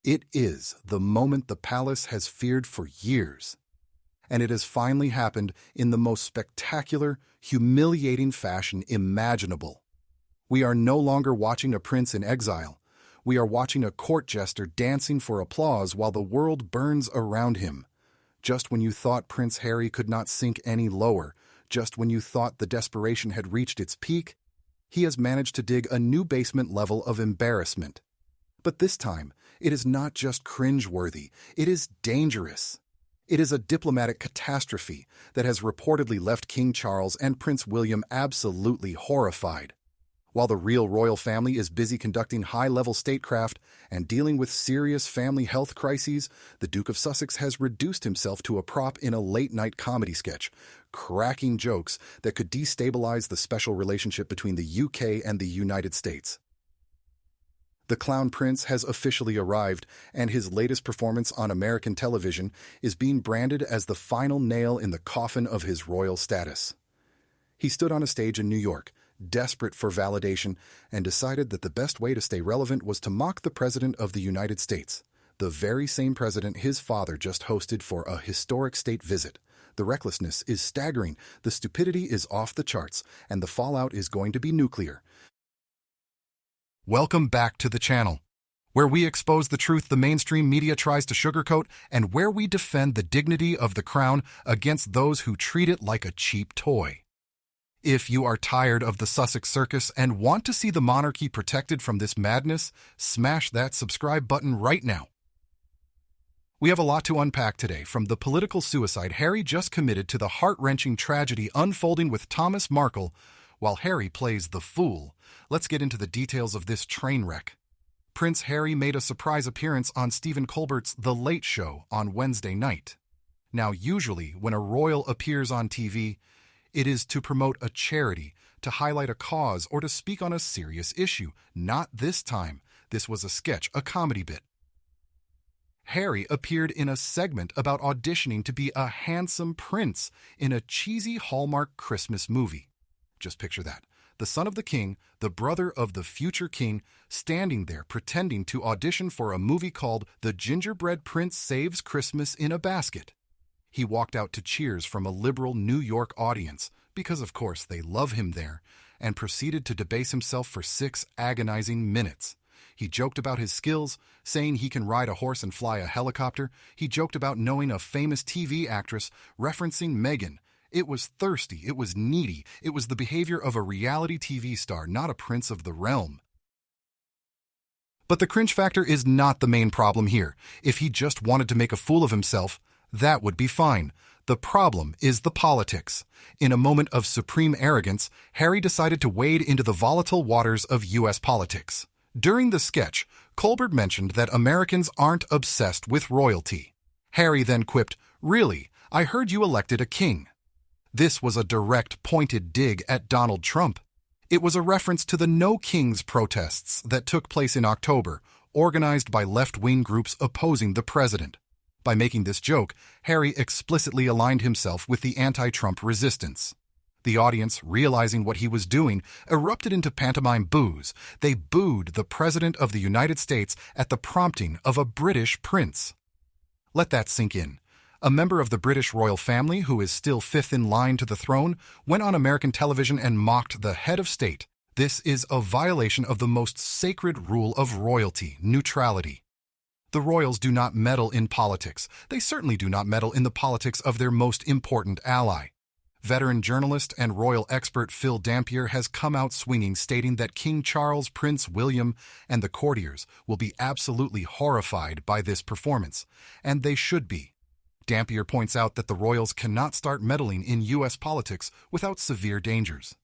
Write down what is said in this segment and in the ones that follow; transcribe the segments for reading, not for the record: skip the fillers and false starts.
It is the moment the palace has feared for years. And it has finally happened in the most spectacular, humiliating fashion imaginable. We are no longer watching a prince in exile. We are watching a court jester dancing for applause while the world burns around him. Just when you thought Prince Harry could not sink any lower, just when you thought the desperation had reached its peak, he has managed to dig a new basement level of embarrassment. But this time, it is not just cringe-worthy, it is dangerous. It is a diplomatic catastrophe that has reportedly left King Charles and Prince William absolutely horrified. While the real royal family is busy conducting high-level statecraft and dealing with serious family health crises, the Duke of Sussex has reduced himself to a prop in a late-night comedy sketch, cracking jokes that could destabilize the special relationship between the UK and the United States. The Clown Prince has officially arrived, and his latest performance on American television is being branded as the final nail in the coffin of his royal status. He stood on a stage in New York, desperate for validation, and decided that the best way to stay relevant was to mock the President of the United States, the very same president his father just hosted for a historic state visit. The recklessness is staggering, the stupidity is off the charts, and the fallout is going to be nuclear. Welcome back to the channel, where we expose the truth the mainstream media tries to sugarcoat and where we defend the dignity of the crown against those who treat it like a cheap toy. If you are tired of the Sussex circus and want to see the monarchy protected from this madness, smash that subscribe button right now. We have a lot to unpack today, from the political suicide Harry just committed to the heart-wrenching tragedy unfolding with Thomas Markle while Harry plays the fool. Let's get into the details of this train wreck. Prince Harry made a surprise appearance on Stephen Colbert's The Late Show on Wednesday night. Now, usually, when a royal appears on TV, it is to promote a charity, to highlight a cause, or to speak on a serious issue. Not this time. This was a sketch, a comedy bit. Harry appeared in a segment about auditioning to be a handsome prince in a cheesy Hallmark Christmas movie. Just picture that. The son of the king, the brother of the future king, standing there pretending to audition for a movie called The Gingerbread Prince Saves Christmas in a Basket. He walked out to cheers from a liberal New York audience, because of course they love him there, and proceeded to debase himself for 6 agonizing minutes. He joked about his skills, saying he can ride a horse and fly a helicopter. He joked about knowing a famous TV actress, referencing Meghan. It was thirsty, it was needy, it was the behavior of a reality TV star, not a prince of the realm. But the cringe factor is not the main problem here. If he just wanted to make a fool of himself, that would be fine. The problem is the politics. In a moment of supreme arrogance, Harry decided to wade into the volatile waters of U.S. politics. During the sketch, Colbert mentioned that Americans aren't obsessed with royalty. Harry then quipped, "Really? I heard you elected a king." This was a direct, pointed dig at Donald Trump. It was a reference to the No Kings protests that took place in October, organized by left-wing groups opposing the president. By making this joke, Harry explicitly aligned himself with the anti-Trump resistance. The audience, realizing what he was doing, erupted into pantomime boos. They booed the President of the United States at the prompting of a British prince. Let that sink in. A member of the British royal family, who is still 5th in line to the throne, went on American television and mocked the head of state. This is a violation of the most sacred rule of royalty, neutrality. The royals do not meddle in politics. They certainly do not meddle in the politics of their most important ally. Veteran journalist and royal expert Phil Dampier has come out swinging, stating that King Charles, Prince William, and the courtiers will be absolutely horrified by this performance, and they should be. Dampier points out that the royals cannot start meddling in U.S. politics without severe dangers.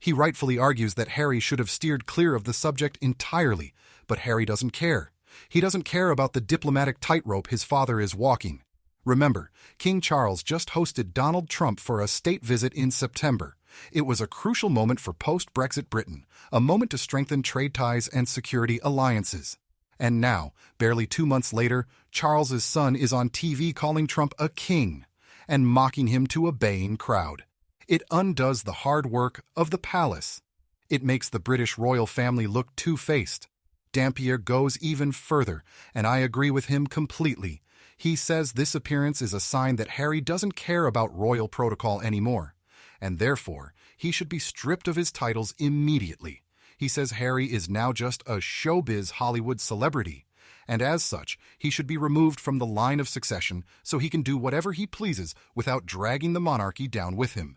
He rightfully argues that Harry should have steered clear of the subject entirely, but Harry doesn't care. He doesn't care about the diplomatic tightrope his father is walking. Remember, King Charles just hosted Donald Trump for a state visit in September. It was a crucial moment for post-Brexit Britain, a moment to strengthen trade ties and security alliances. And now, barely 2 months later, Charles's son is on TV calling Trump a king and mocking him to a baying crowd. It undoes the hard work of the palace. It makes the British royal family look two-faced. Dampier goes even further, and I agree with him completely. He says this appearance is a sign that Harry doesn't care about royal protocol anymore, and therefore he should be stripped of his titles immediately. He says Harry is now just a showbiz Hollywood celebrity, and as such, he should be removed from the line of succession so he can do whatever he pleases without dragging the monarchy down with him.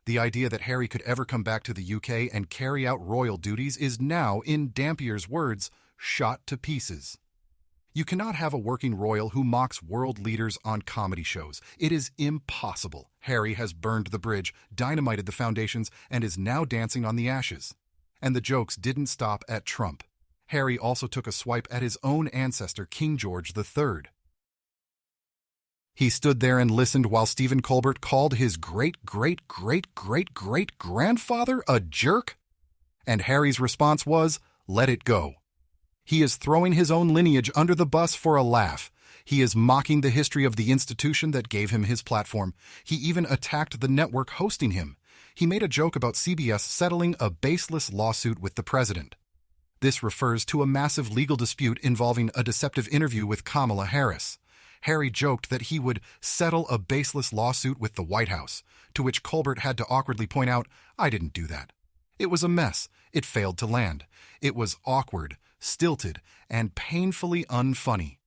The idea that Harry could ever come back to the UK and carry out royal duties is now, in Dampier's words, shot to pieces. You cannot have a working royal who mocks world leaders on comedy shows. It is impossible. Harry has burned the bridge, dynamited the foundations, and is now dancing on the ashes. And the jokes didn't stop at Trump. Harry also took a swipe at his own ancestor, King George III. He stood there and listened while Stephen Colbert called his great-great-great-great-great-grandfather a jerk? And Harry's response was, let it go. He is throwing his own lineage under the bus for a laugh. He is mocking the history of the institution that gave him his platform. He even attacked the network hosting him. He made a joke about CBS settling a baseless lawsuit with the president. This refers to a massive legal dispute involving a deceptive interview with Kamala Harris. Harry joked that he would settle a baseless lawsuit with the White House, to which Colbert had to awkwardly point out, I didn't do that. It was a mess. It failed to land. It was awkward, stilted, and painfully unfunny.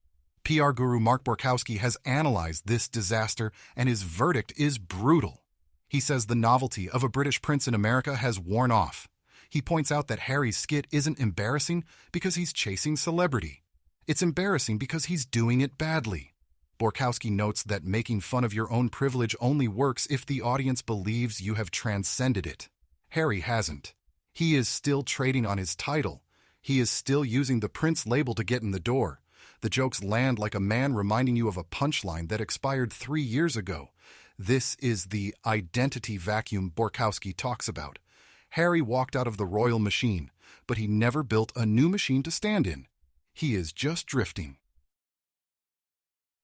PR guru Mark Borkowski has analyzed this disaster, and his verdict is brutal. He says the novelty of a British prince in America has worn off. He points out that Harry's skit isn't embarrassing because he's chasing celebrity. It's embarrassing because he's doing it badly. Borkowski notes that making fun of your own privilege only works if the audience believes you have transcended it. Harry hasn't. He is still trading on his title. He is still using the prince label to get in the door. The jokes land like a man reminding you of a punchline that expired 3 years ago. This is the identity vacuum Borkowski talks about. Harry walked out of the royal machine, but he never built a new machine to stand in. He is just drifting.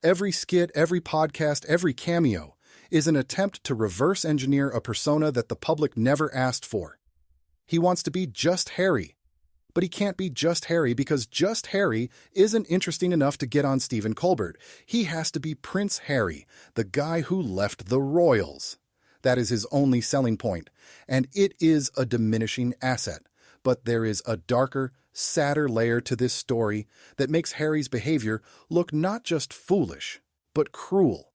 Every skit, every podcast, every cameo is an attempt to reverse engineer a persona that the public never asked for. He wants to be just Harry, but he can't be just Harry because just Harry isn't interesting enough to get on Stephen Colbert. He has to be Prince Harry, the guy who left the royals. That is his only selling point, and it is a diminishing asset. But there is a darker, sadder layer to this story that makes Harry's behavior look not just foolish, but cruel.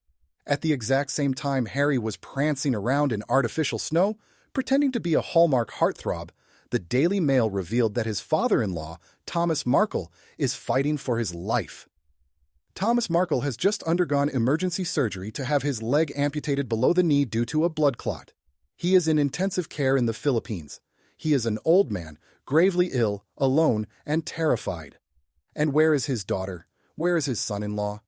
At the exact same time Harry was prancing around in artificial snow, pretending to be a Hallmark heartthrob, the Daily Mail revealed that his father-in-law, Thomas Markle, is fighting for his life. Thomas Markle has just undergone emergency surgery to have his leg amputated below the knee due to a blood clot. He is in intensive care in the Philippines. He is an old man, gravely ill, alone, and terrified. And where is his daughter? Where is his son-in-law?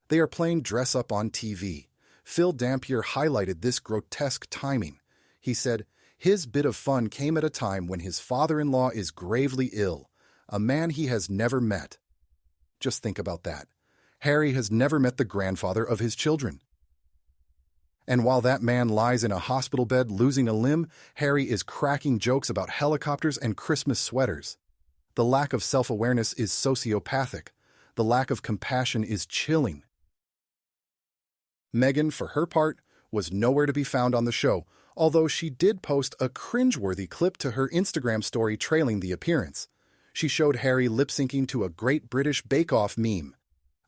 They are playing dress-up on TV. Phil Dampier highlighted this grotesque timing. He said, his bit of fun came at a time when his father-in-law is gravely ill, a man he has never met. Just think about that. Harry has never met the grandfather of his children. And while that man lies in a hospital bed losing a limb, Harry is cracking jokes about helicopters and Christmas sweaters. The lack of self-awareness is sociopathic. The lack of compassion is chilling. Meghan, for her part, was nowhere to be found on the show, although she did post a cringeworthy clip to her Instagram story trailing the appearance. She showed Harry lip-syncing to a Great British Bake Off meme.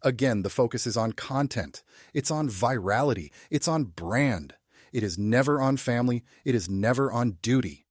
Again, the focus is on content. It's on virality. It's on brand. It is never on family. It is never on duty.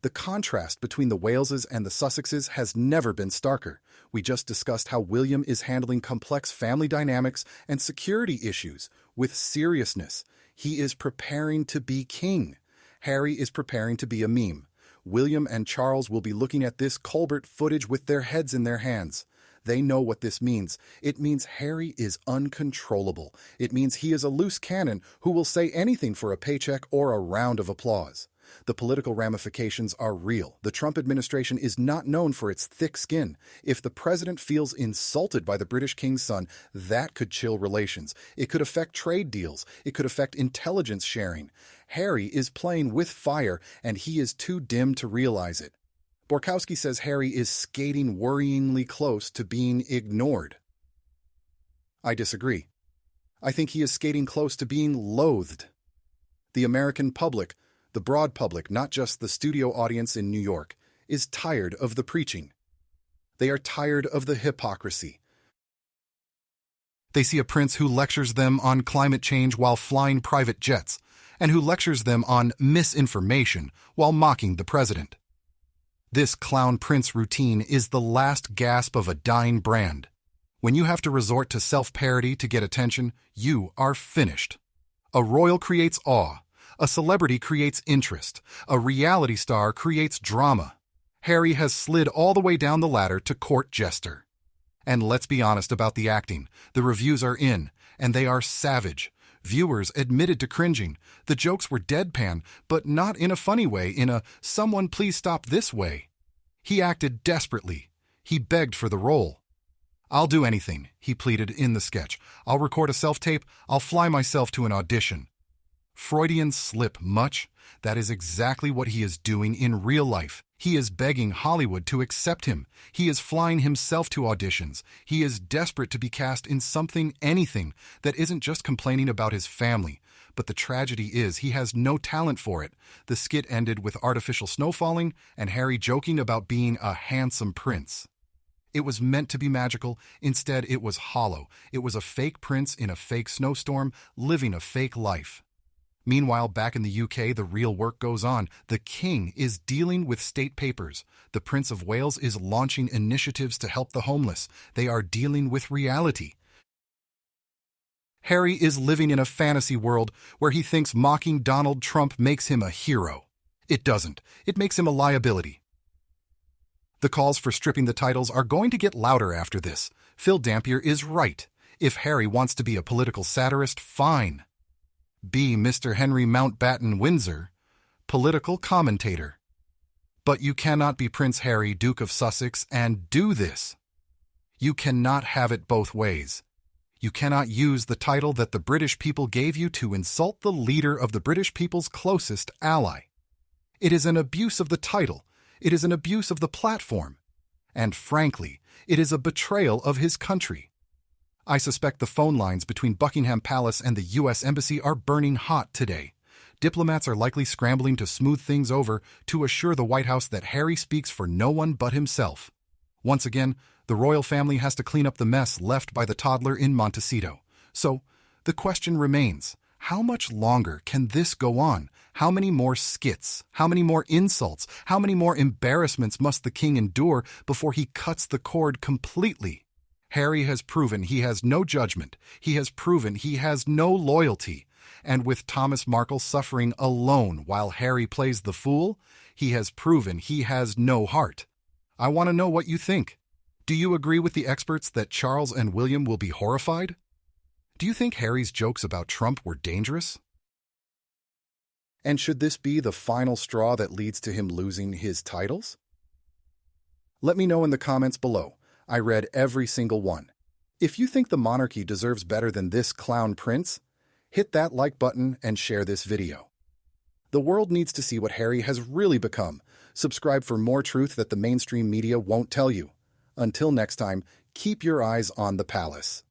The contrast between the Waleses and the Sussexes has never been starker. We just discussed how William is handling complex family dynamics and security issues with seriousness. He is preparing to be king. Harry is preparing to be a meme. William and Charles will be looking at this Colbert footage with their heads in their hands. They know what this means. It means Harry is uncontrollable. It means he is a loose cannon who will say anything for a paycheck or a round of applause. The political ramifications are real. The Trump administration is not known for its thick skin. If the president feels insulted by the British king's son, that could chill relations. It could affect trade deals. It could affect intelligence sharing. Harry is playing with fire, and he is too dim to realize it. Borkowski says Harry is skating worryingly close to being ignored. I disagree. I think he is skating close to being loathed. The American public, the broad public, not just the studio audience in New York, is tired of the preaching. They are tired of the hypocrisy. They see a prince who lectures them on climate change while flying private jets, and who lectures them on misinformation while mocking the president. This clown prince routine is the last gasp of a dying brand. When you have to resort to self-parody to get attention, you are finished. A royal creates awe. A celebrity creates interest. A reality star creates drama. Harry has slid all the way down the ladder to court jester. And let's be honest about the acting. The reviews are in, and they are savage. Viewers admitted to cringing. The jokes were deadpan, but not in a funny way, in a "someone please stop this" way. He acted desperately. He begged for the role. "I'll do anything," he pleaded in the sketch. "I'll record a self-tape. I'll fly myself to an audition." Freudian slip much? That is exactly what he is doing in real life. He is begging Hollywood to accept him. He is flying himself to auditions. He is desperate to be cast in something, anything, that isn't just complaining about his family. But the tragedy is he has no talent for it. The skit ended with artificial snow falling and Harry joking about being a handsome prince. It was meant to be magical. Instead, it was hollow. It was a fake prince in a fake snowstorm, living a fake life. Meanwhile, back in the UK, the real work goes on. The King is dealing with state papers. The Prince of Wales is launching initiatives to help the homeless. They are dealing with reality. Harry is living in a fantasy world where he thinks mocking Donald Trump makes him a hero. It doesn't. It makes him a liability. The calls for stripping the titles are going to get louder after this. Phil Dampier is right. If Harry wants to be a political satirist, fine. Be Mr. Henry Mountbatten Windsor, political commentator. But you cannot be Prince Harry, Duke of Sussex, and do this. You cannot have it both ways. You cannot use the title that the British people gave you to insult the leader of the British people's closest ally. It is an abuse of the title. It is an abuse of the platform. And frankly, it is a betrayal of his country. I suspect the phone lines between Buckingham Palace and the U.S. Embassy are burning hot today. Diplomats are likely scrambling to smooth things over to assure the White House that Harry speaks for no one but himself. Once again, the royal family has to clean up the mess left by the toddler in Montecito. So, the question remains, how much longer can this go on? How many more skits? How many more insults? How many more embarrassments must the king endure before he cuts the cord completely? Harry has proven he has no judgment. He has proven he has no loyalty. And with Thomas Markle suffering alone while Harry plays the fool, he has proven he has no heart. I want to know what you think. Do you agree with the experts that Charles and William will be horrified? Do you think Harry's jokes about Trump were dangerous? And should this be the final straw that leads to him losing his titles? Let me know in the comments below. I read every single one. If you think the monarchy deserves better than this clown prince, hit that like button and share this video. The world needs to see what Harry has really become. Subscribe for more truth that the mainstream media won't tell you. Until next time, keep your eyes on the palace.